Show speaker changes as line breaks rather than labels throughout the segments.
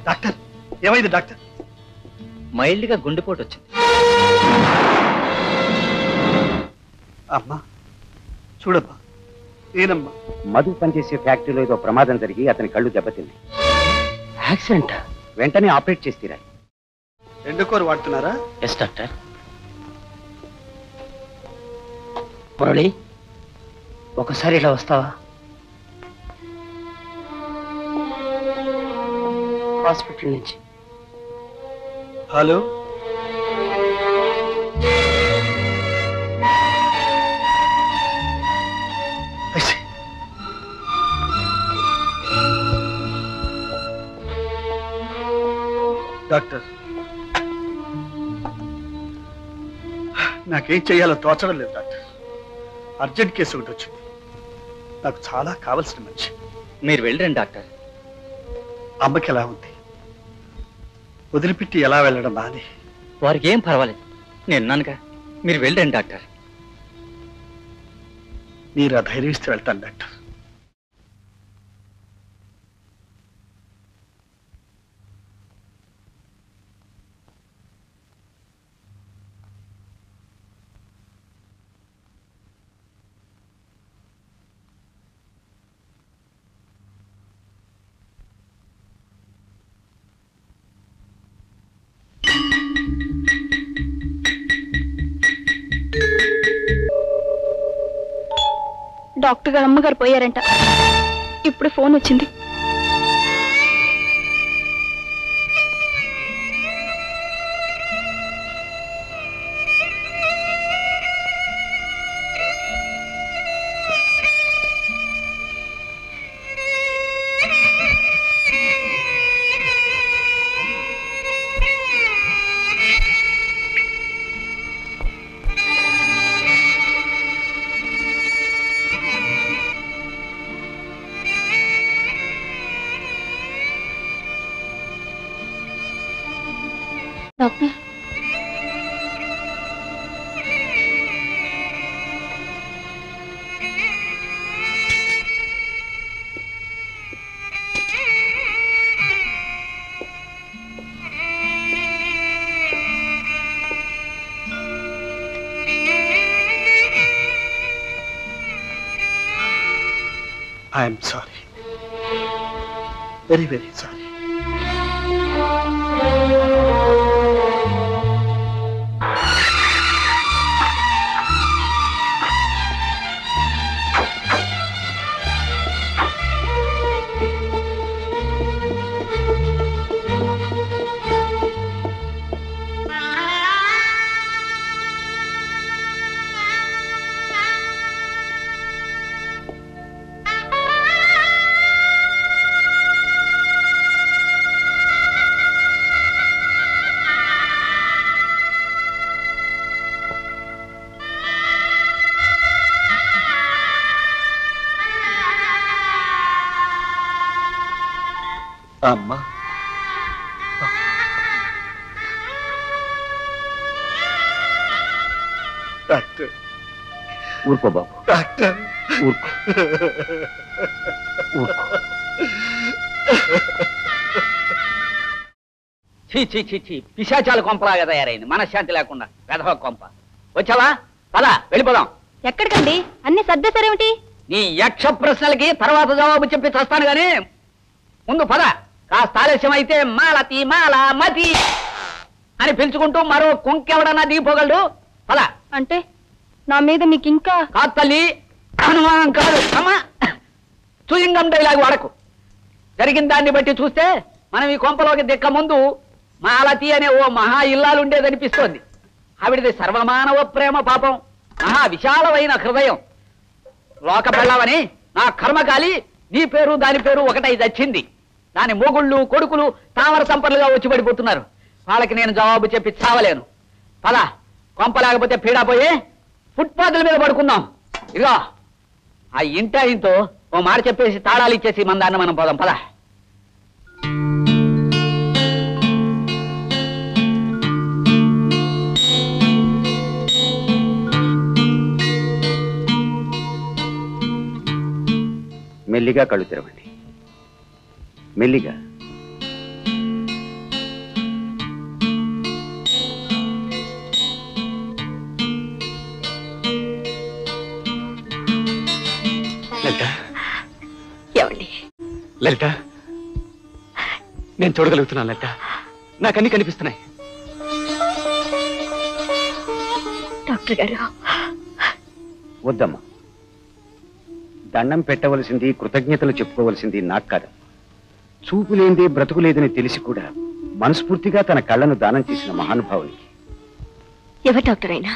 Doctor ఏమైంది doctor?
మైల్డ్గా గుండెపోటు వచ్చింది.
అమ్మా చూడమ్మా, ఏనమ్మా?
మధు పనిచేసే ఫ్యాక్టరీలో ఏదో ప్రమాదం జరిగి అతని కళ్ళు దెబ్బతింది.
యాక్సిడెంట్?
వెంటనే ఆపరేట్ చేసి తీరాలి.
ఎండుకోరు వాడుతున్నారా?
Yes doctor. మురళి, ఒకసారి ఇలా వస్తావా? హాస్పిటల్ నుంచి.
హలో, డాక్టర్ నాకేం చెయ్యాలో తోచడం లేదు డాక్టర్. అర్జెంట్ కేసు ఒకటి వచ్చింది. నాకు చాలా కావలసిన మనిషి.
మీరు వెళ్ళండి డాక్టర్.
అమ్మకి ఎలా ఉంది? వదిలిపెట్టి ఎలా వెళ్ళడం అని.
వారికి ఏం పర్వాలేదు, నేనున్నానుగా. మీరు వెళ్ళండి డాక్టర్.
మీరు ఆ ధైర్యం ఇస్తే వెళ్తాను డాక్టర్.
డాక్టర్ గారు అమ్మగారు పోయారంట. ఇప్పుడు ఫోన్ వచ్చింది. Doctor,
I am sorry. Very, very sorry. అమ్మా, డాక్టర్.
ఊరుకో బాబు,
డాక్టర్
ఊరుకో ఊరుకో.
చీ, పిశాచాల కొంపలాగా తయారైంది. మనశ్శాంతి లేకుండా వెధవ కొంప. వచ్చావా? పదా వెళ్ళిపోదాం.
ఎక్కడికండి? అన్ని సర్దేశారేమిటి?
నీ యక్ష ప్రశ్నలకి తర్వాత జవాబు చెప్పి చస్తాను గాని ముందు పద. కాస్త ఆలస్యం అయితే మాలతి మాల మతి అని పిలుచుకుంటూ మరో కుంకెవడన్నా దిగిపోగలడు. పద.
అంటే నా మీద మీకు ఇంకా?
కాదు తల్లి, అనుమానం కాదు. అమ్మా, చూయింగం డైలాగ్ వాడకు. జరిగిన దాన్ని బట్టి చూస్తే మనం ఈ కొంపలోకి దిక్క ముందు మాలతి అనే ఓ మహా ఇల్లాలుండేదనిపిస్తోంది. ఆవిడది సర్వమానవ ప్రేమ పాపం, మహా విశాలమైన హృదయం. లోక పెళ్ళావని నా కర్మకాలి నీ పేరు దాని పేరు ఒకటై దచ్చింది. దాని మొగుళ్ళు కొడుకులు తామర సంపర్లుగా వచ్చి పడిపోతున్నారు. వాళ్ళకి నేను జవాబు చెప్పి చావలేను. పద, కొంప లేకపోతే పీడాపోయి ఫుట్పాత్ల మీద పడుకుందాం. ఇదిగో ఆ ఇంటో ఓ మాట చెప్పేసి తాళాలు ఇచ్చేసి మన దాన్ని మనం పోదాం. పద.
మెల్లిగా కళ్ళు తెరవండి, మెల్లిగా. లలిత
ఏమండి
లలిత నేను చూడగలుగుతున్నాను లలిత, నాకన్నీ కనిపిస్తున్నాయి.
డాక్టర్ గారు
వద్దమ్మా, దండం పెట్టవలసింది, కృతజ్ఞతలు చెప్పుకోవలసింది నాకు కాదు. చూపు లేనిదే బ్రతుకు లేదని తెలిసి కూడా మనస్ఫూర్తిగా తన కళ్ళను దానం చేసిన మహానుభావునికి.
ఎవరు డాక్టర్ అయినా?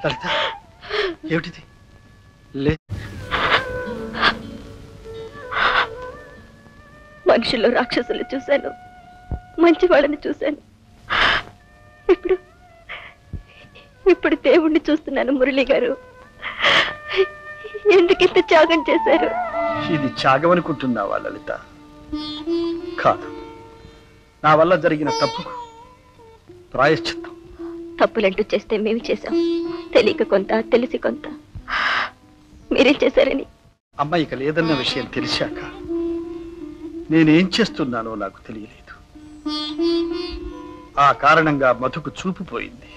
లలిత, ఏమిటిది? లే,
మనుషుల్లో రాక్షసులు చూశాను, మంచి వాళ్ళని చూశాను. ఇప్పుడు దేవుణ్ణి చూస్తున్నాను. మురళి గారు, ఎందుకింత త్యాగం చేశారు?
ఇది త్యాగం అనుకుంటున్నావా లలిత? కాదు, నా వల్ల జరిగిన తప్పుకు ప్రాయశ్చిత్తం.
తప్పులంటూ చేస్తే మేము చేశాం, తెలియక కొంత, తెలిసి కొంత. మీరేం చేశారని?
అమ్మ ఇక లేదన్న విషయం తెలిసాక నేనేం చేస్తున్నానో నాకు తెలియలేదు. ఆ కారణంగా మధుకు చూపు పోయింది.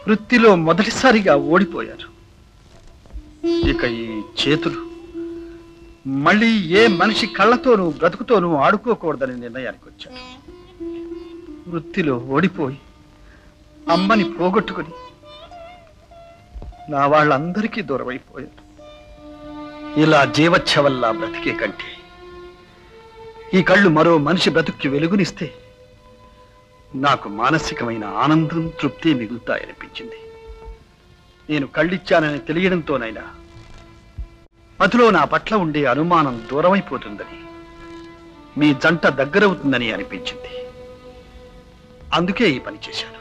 వృత్తిలో మొదటిసారిగా ఓడిపోయారు. ఇక ఈ చేతులు మళ్ళీ ఏ మనిషి కళ్ళతోనూ బ్రతుకుతోనూ ఆడుకోకూడదని నిర్ణయానికి వచ్చారు. వృత్తిలో ఓడిపోయి అమ్మని పోగొట్టుకుని నా వాళ్ళందరికీ దూరమైపోయారు. ఇలా జీవచ్ఛవల్లా బ్రతికే కంటే ఈ కళ్ళు మరో మనిషి బ్రతుక్కి వెలుగునిస్తే నాకు మానసికమైన ఆనందం, తృప్తి మిగులుతాయనిపించింది. నేను కళ్ళిచ్చానని తెలియడంతోనైనా మధులో నా పట్ల ఉండే అనుమానం దూరమైపోతుందని, మీ జంట దగ్గరవుతుందని అనిపించింది. అందుకే ఈ పని చేశాను.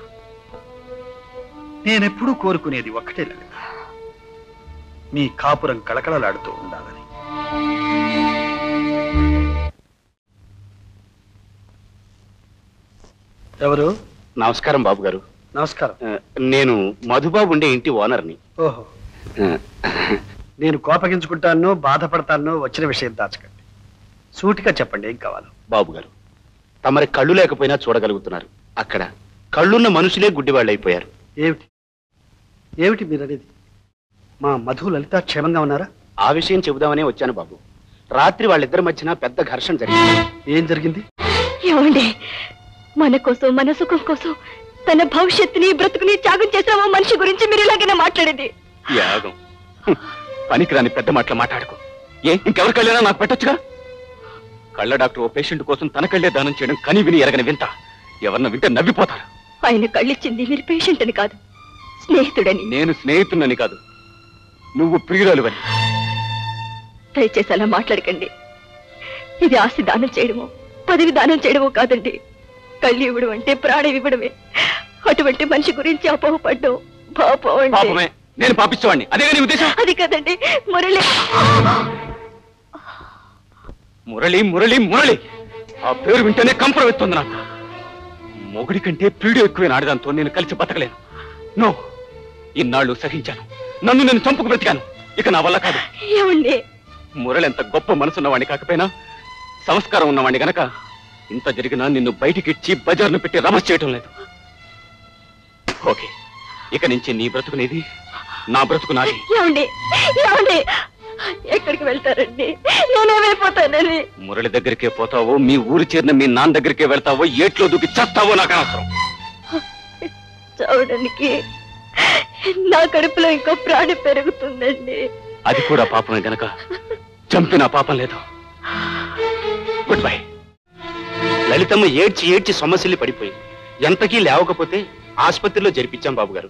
నేనెప్పుడూ కోరుకునేది ఒక్కటే లలిత, మీ కాపురం కళకళలాడుతూ ఉండాలని. ఎవరు?
నమస్కారం బాబు గారు.
నమస్కారం.
నేను మధుబాబు ఉండే ఇంటి ఓనర్ని.
ఓహో, నేను కోపగించుకుంటానో బాధపడతానో వచ్చిన విషయం దాచకండి. సూటిగా చెప్పండి, ఏం కావాలో.
బాబు గారు, తమరి కళ్ళు లేకపోయినా చూడగలుగుతున్నారు. అక్కడ కళ్ళున్న మనుషులే గుడ్డివాళ్ళు అయిపోయారు.
ఏమిటి ఏమిటి మీరు అనేది? మా మధు, లలిత క్షేమంగా ఉన్నారా?
ఆ విషయం చెబుదామనే వచ్చాను బాబు. రాత్రి వాళ్ళిద్దరి మధ్యన పెద్ద ఘర్షణ జరిగింది.
ఏం జరిగింది?
ఏమండి, మన కోసం, మన సుఖం కోసం తన భవిష్యత్తుని, బ్రతుకుని త్యాగం చేసామో మనిషి గురించి మీరు ఇలాగైనా మాట్లాడేది?
యాగం, పనికిరాని పెద్ద మాటలు మాట్లాడుకో. ఇంకెవరి కళ్ళైనా నాకు పెట్టొచ్చుగా. కళ్ళ డాక్టర్ ఓ పేషెంట్ కోసం తన కళ్ళే దానం చేయడం కని విని ఎరగని వింత. ఎవరన్నా వింటే నవ్విపోతారు.
ఆయన కళ్ళిచ్చింది మీరు పేషెంట్ అని కాదు, స్నేహితుడని.
నేను స్నేహితున్నని కాదు, నువ్వు ప్రియురాలువని.
దయచేసి అలా మాట్లాడకండి. ఇది ఆస్తి దానం చేయడమో, పదవి దానం చేయడమో కాదండి. కళ్ళు ఇవ్వడం అంటే ప్రాణం ఇవ్వడమే. అటువంటి మనిషి గురించి అపోహపడ్డం పాపం.
పాపమే, నేను పాపిస్తేవాడిని. అదే నీ ఉద్దేశం?
అది కాదండి. మురళి
మురళి మురళి మురళి ఆ పేరు వింటేనే కంపరం ఎత్తుంది నాకు. మొగుడి కంటే ప్రియుడు ఎక్కువైన ఆడదాంతో నేను కలిసి బతకలేను. నో, ఇన్నాళ్ళు సహించాను. నన్ను నేను చంపుకు బ్రతికాను. ఇక నా వల్ల కాదు.
ఏమండి,
మురళి ఎంత గొప్ప మనసున్నవాడిని కాకపోయినా సంస్కారం ఉన్నవాడిని గనక ఇంత జరిగినా నిన్ను బయటికి ఇచ్చి బజార్ను పెట్టి రమస్ చేయటం లేదు. ఓకే, ఇక నుంచి నీ బ్రతుకు నీది, నా బ్రతుకు నాది.
ఏమండి, ఏమండి, ఎక్కడికి వెళ్తారండి? నేనేమైపోతానని.
మురళి దగ్గరికే పోతావో, మీ ఊరు చేరిన మీ నాన్న దగ్గరికే వెళ్తావో, ఏట్లో దూకి చస్తావో నాకు అనవసరం.
చావడానికి నా కడుపులో ఇంకో ప్రాణి పెరుగుతుందండి.
అది కూడా పాపమే గనక చంపిన పాపం లేదు. Good bye. లలితమ్మ ఏడ్చి ఏడ్చి సమస్యలు పడిపోయి ఎంతకీ లేవకపోతే ఆసుపత్రిలో జరిపించాం బాబు గారు.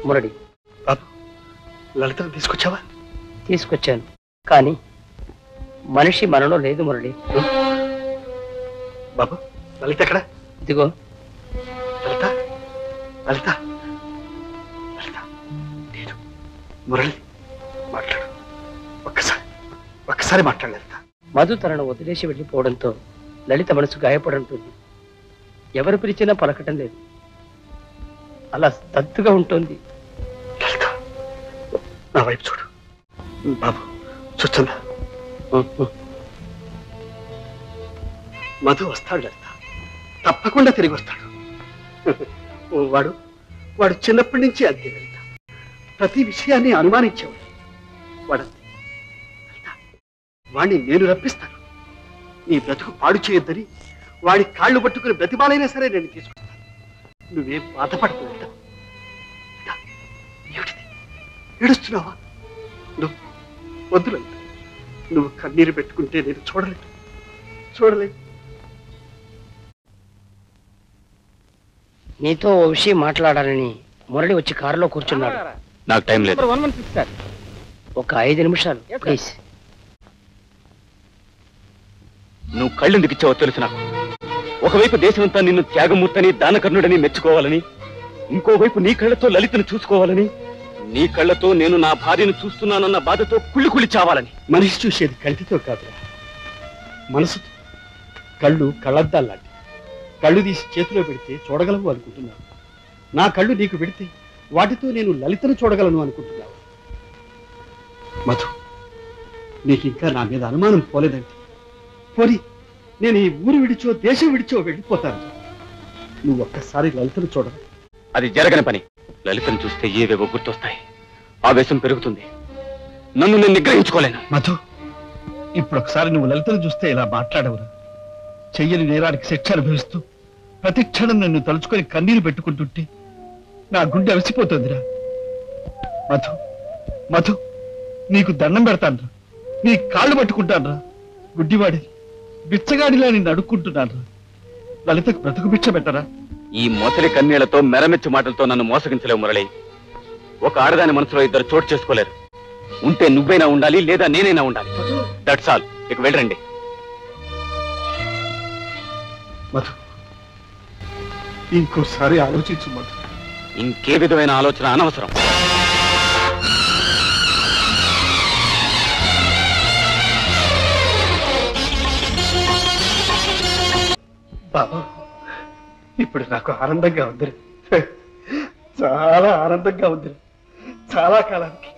మురళి,
బాబు, లలితను తీసుకొచ్చావా?
తీసుకొచ్చాను, కానీ మనిషి మనలో లేదు మురళి.
బాబు, లలిత ఎక్కడ?
ఇదిగో.
లలిత, లలిత, లలిత, నేను మురళి. మాట్లాడు, ఒక్కసారి మాట్లాడు లలిత.
మధు తనను వదిలేసి వెళ్ళిపోవడంతో లలిత మనసు గాయపడుంటుంది. ఎవరు పిలిచినా పలకటం లేదు. అలా స్తబ్దుగా ఉంటుంది.
లలిత, నా వైపు చూడు బాబు. చూస్తున్నా, మధు వస్తాడు లలిత, తప్పకుండా తిరిగి వస్తాడు. వాడు చిన్నప్పటి నుంచి అంతే లలిత, ప్రతి విషయాన్ని అనుమానించేవాడు. వాడంతే లలిత, వాణ్ణి నేను రప్పిస్తాను. నీ బ్రతుకు పాడు చేయొద్దని వాడి కాళ్ళు పట్టుకుని బ్రతిమాలైనా సరే నేను తీసుకొస్తాను. నువ్వేం బాధపడకు లలిత. ఏమిటిది, ఏడుస్తున్నావా? నువ్వు వద్దు లలిత, నువ్వు కన్నీరు పెట్టుకుంటే నేను చూడలేదు.
నీతో ఓ విషయం మాట్లాడాలని మురళి వచ్చి కారులో కూర్చున్నాడు.
నాకు టైం లేదు.
ఒక 5 నిమిషాలు ప్లీజ్.
నువ్వు కళ్ళెందుకు ఇచ్చావో తెలుసు నాకు. ఒకవైపు దేశమంతా నిన్ను త్యాగమూర్తని దానకర్ణుడని మెచ్చుకోవాలని, ఇంకోవైపు నీ కళ్ళతో లలితను చూసుకోవాలని, నీ కళ్ళతో నేను నా భార్యను చూస్తున్నానన్న బాధతో కుళ్ళి చావాలని.
మనిషి చూసేది కంటితో కాదురా, మనసుతో. కళ్ళు కళ్ళద్దాల్లాంటి. కళ్ళు తీసి చేతిలో పెడితే చూడగలవు అనుకుంటున్నావు. నా కళ్ళు నీకు పెడితే వాటితో నేను లలితను చూడగలను అనుకుంటున్నావు. మధు, నీకు ఇంకా నా మీద అనుమానం పోలేదంటే పోనీ నేను ఈ ఊరు విడిచో దేశం విడిచో వెళ్ళిపోతాను. నువ్వు ఒక్కసారి లలితను చూడవు.
అది జరగని పని. లలితను చూస్తే ఏవేవో గుర్తొస్తాయి, ఆవేశం పెరుగుతుంది, నన్ను నేను నిగ్రహించుకోలేను.
మధు, ఇప్పుడు ఒకసారి నువ్వు లలితను చూస్తే ఇలా మాట్లాడవురా. చెయ్యని నేరానికి శిక్ష అనుభవిస్తూ ప్రతి క్షణం నన్ను తలుచుకొని కన్నీరు పెట్టుకుంటుంటే నా గుండె అలసిపోతుందిరా. మధు, నీకు దండం పెడతానురా, నీ కాళ్ళు పట్టుకుంటానురా. గుడ్డివాడి బిచ్చగాడిలా నిన్ను అడుక్కుంటున్నానురా. లలితకు బ్రతుకు భిక్ష పెట్టరా.
ఈ మొసలి కన్నీళ్లతో మెరమెచ్చు మాటలతో నన్ను మోసగించలేవు మురళి. ఒక ఆడదాని మనసులో ఇద్దరు చోటు చేసుకోలేరు. ఉంటే నువ్వైనా ఉండాలి, లేదా నేనైనా ఉండాలి. That's all. ఇక వెళ్ళండి.
మధు, ఇంకోసారి ఆలోచించు మధు.
ఇంకే విధమైన ఆలోచన అనవసరం.
బాబా, ఇప్పుడు నాకు ఆనందంగా ఉంది, చాలా ఆనందంగా ఉంది. చాలా కాలానికి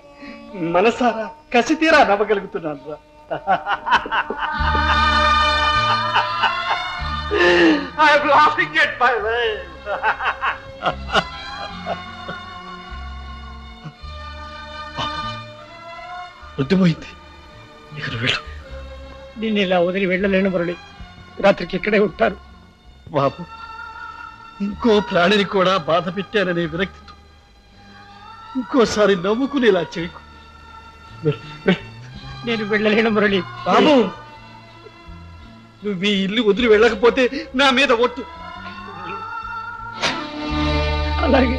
మనసారా కసితీరా నవ్వగలుగుతున్నాను రా. I'm laughing at my way. వద్దుపోయింది, ఇక్కడ వెళ్ళు.
నిన్ను ఇలా వదిలి వెళ్ళలేను మురళి. రాత్రికి ఇక్కడే ఉంటారు.
బాబు, ఇంకో ప్రాణిని కూడా బాధ పెట్టాననే విరక్తితో ఇంకోసారి నవ్వుకునేలా చేయకు.
నేను వెళ్ళలేను మురళి.
బాబు, నువ్వు ఈ ఇల్లు వదిలి వెళ్ళకపోతే నా మీద ఒట్టు.
అలాగే.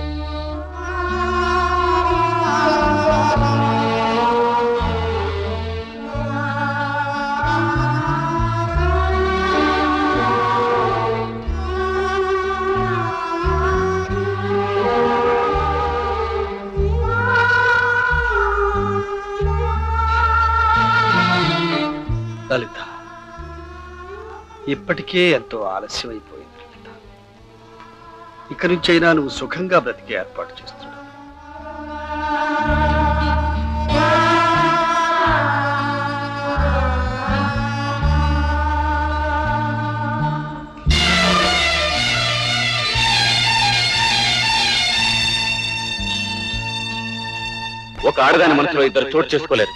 లలిత, ఇప్పటికే ఎంతో ఆలస్యం అయిపోయింది లలిత. ఇక నుంచైనా నువ్వు సుఖంగా బ్రతికే ఏర్పాటు చేస్తున్నావు.
ఒక ఆడదాని మనసులో ఇద్దరు చోటు చేసుకోలేరు.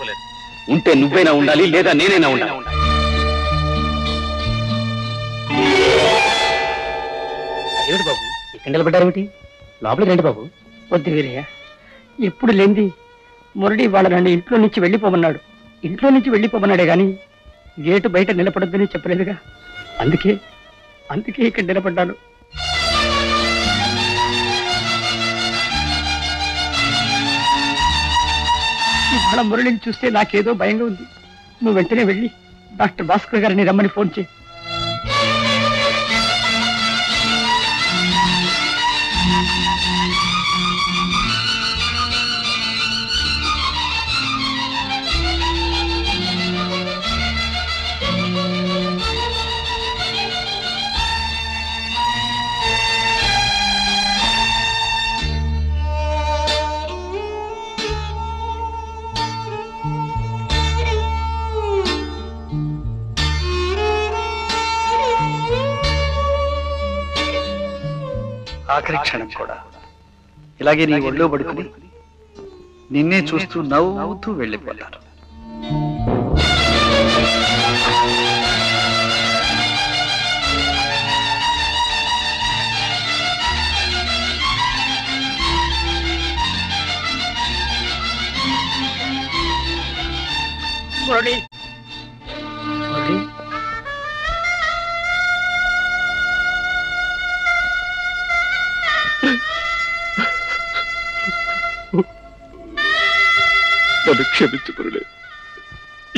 ఉంటే నువ్వైనా ఉండాలి, లేదా నేనైనా ఉండాలి.
ఏమిటి బాబు ఇక్కడ నిలబడ్డారేమిటి? లోపలికి రండి బాబు. వద్దు వీరయ్య, ఎప్పుడు లేంది మురళి వాళ్ళ నన్ను ఇంట్లో నుంచి వెళ్ళిపోమన్నాడే గాని గేటు బయట నిలబడొద్దని చెప్పలేదుగా. అందుకే ఇక్కడ నిలబడ్డాను. ఇవాళ మురళిని చూస్తే నాకేదో భయంగా ఉంది. నువ్వు వెంటనే వెళ్ళి డాక్టర్ భాస్కర్ గారిని రమ్మని ఫోన్ చేయి.
ఆఖరి క్షణం కూడా ఇలాగే నీ ఒళ్ళో పడుకుని నిన్నే చూస్తూ నవ్వుతూ వెళ్ళిపోతారు.
మురళి మురళి
నన్ను క్షమించు మురళి.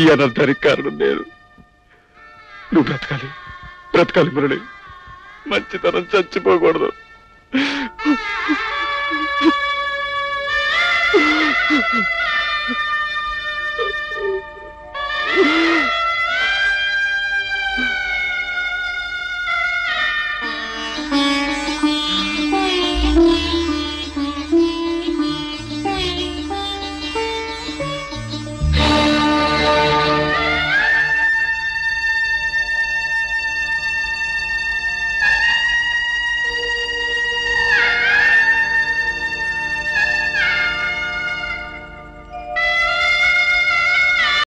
ఈ అనర్థానికి కారణం నేను. నువ్వు బ్రతకాలి, బ్రతకాలి మురళి. మంచితనం చచ్చిపోకూడదు.